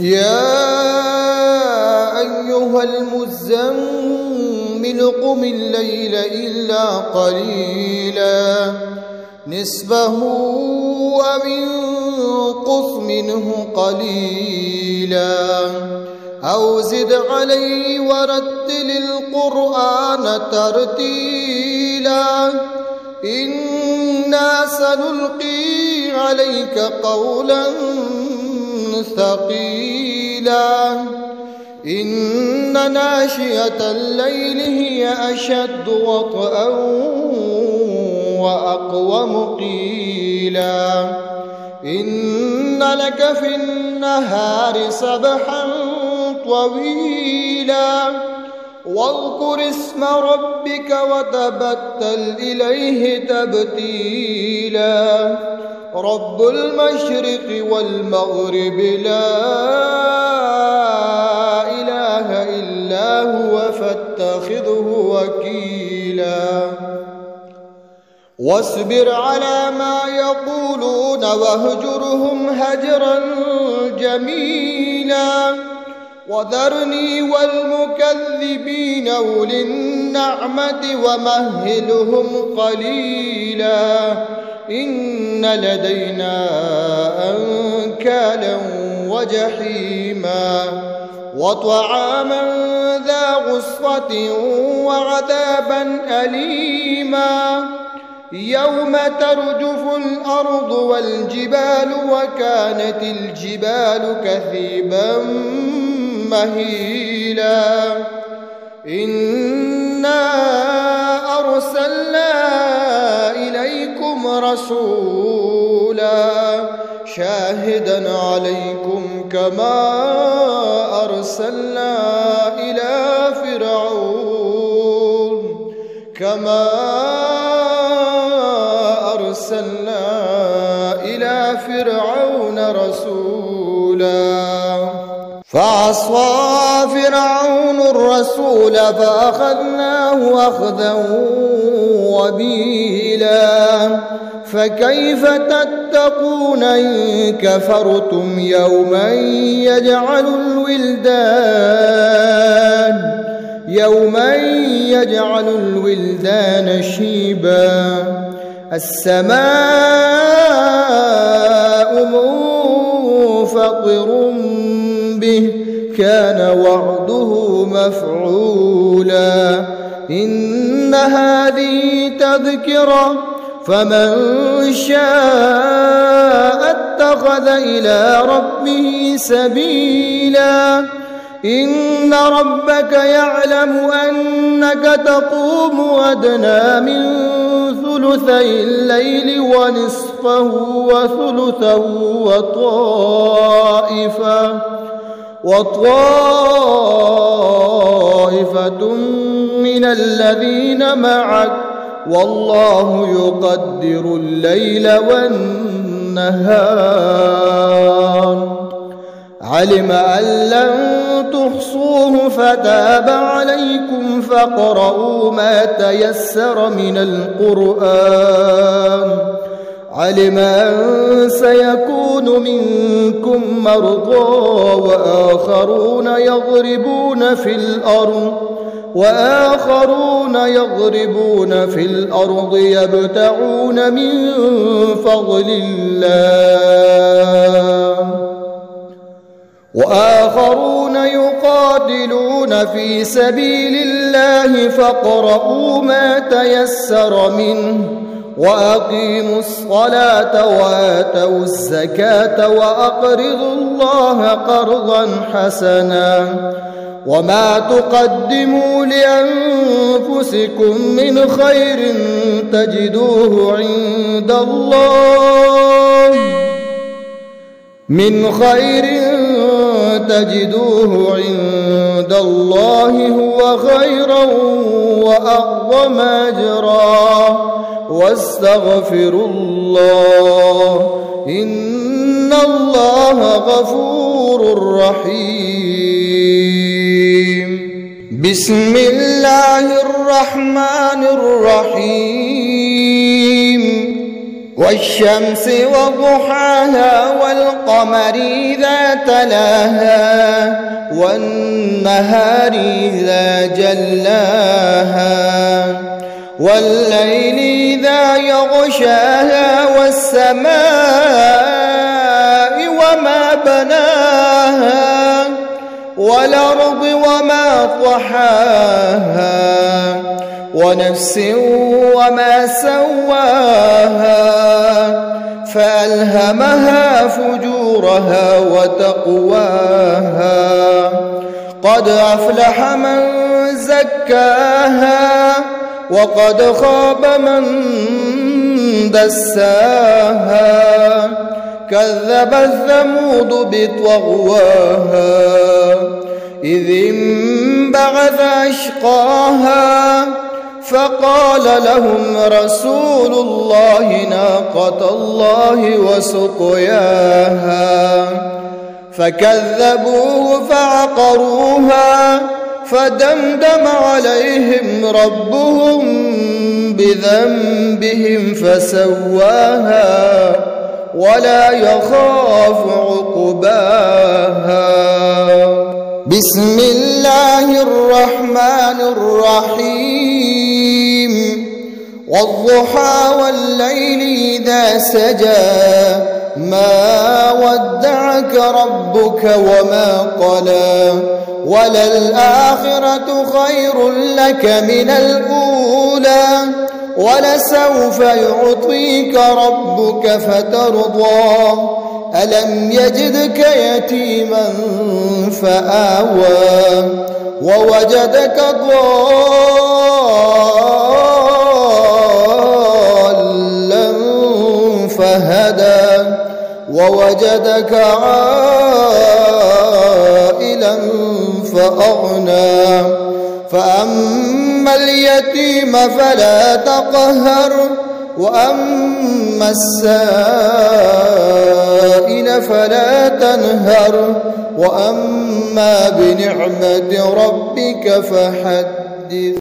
يا أيها المزمل قم الليل إلا قليلا نصفه وانقص منه قليلا أو زد عليه ورتل القرآن ترتيلا إنا سنلقي عليك قولا ثقيلا إن ناشئة الليل هي أشد وطئا وأقوم قيلا إن لك في النهار سبحا طويلا واذكر اسم ربك وتبتل إليه تبتيلا رب المشرق والمغرب لا إله إلا هو فاتخذه وكيلا واصبر على ما يقولون واهجرهم هجرا جميلا وذرني والمكذبين أولي النعمة ومهلهم قليلا إن لدينا أنكالا وجحيما وطعاما ذا غصة وعذابا أليما يوم ترجف الأرض والجبال وكانت الجبال كثيبا مهيلا إنا أرسلنا إليكم رسولا شاهدا عليكم كما أرسلنا إلى فرعون رسولا فعصى فرعون الرسول فأخذناه أخذا وبيلا فكيف تتقون إن كفرتم يوما يجعل الولدان شيبا السماء منفطر به كان وعده مفعولا إن هذه تذكرة فمن شاء اتخذ إلى ربه سبيلا إن ربك يعلم أنك تقوم أدنى من ثلثي الليل ونصفه وثلثه وطائفة من الذين معك والله يقدر الليل والنهار علم أن لن تحصوه فتاب عليكم فاقرؤوا ما تيسر من القرآن علم أن سيكون منكم مرضى وآخرون يضربون في الأرض يبتغون من فضل الله وآخرون يقاتلون في سبيل الله فاقرؤوا ما تيسر منه وأقيموا الصلاة وآتوا الزكاة وأقرضوا الله قرضا حسنا وما تقدموا لأنفسكم من خير تجدوه عند الله هو خيرا وأعظم أجرا واستغفروا الله إن الله غفور رحيم بسم الله الرحمن الرحيم والشمس وضحاها والقمر إذا تلاها والنهار إذا جلاها والليل إذا يغشاها والسماء وما بناها والأرض وما طحاها ونفس وما سواها فألهمها فجورها وتقواها قد أفلح من زكاها وقد خاب من دساها كذبت ثمود بطغواها إذ انبعث أشقاها فقال لهم رسول الله ناقة الله وسقياها فكذبوه فعقروها فدمدم عليهم ربهم بذنبهم فسواها ولا يخاف عقباها. بسم الله الرحمن الرحيم والضحى والليل إذا سجى ما ودعك ربك وما قلى وللآخرة خير لك من الأولى ولسوف يعطيك ربك فترضى ألم يجدك يتيما فآوى ووجدك ضالا فهدى ووجدك عائلا فأغنى فأما اليتيم فلا تقهر وأما السائل فلا تنهر وأما بنعمة ربك فحدث.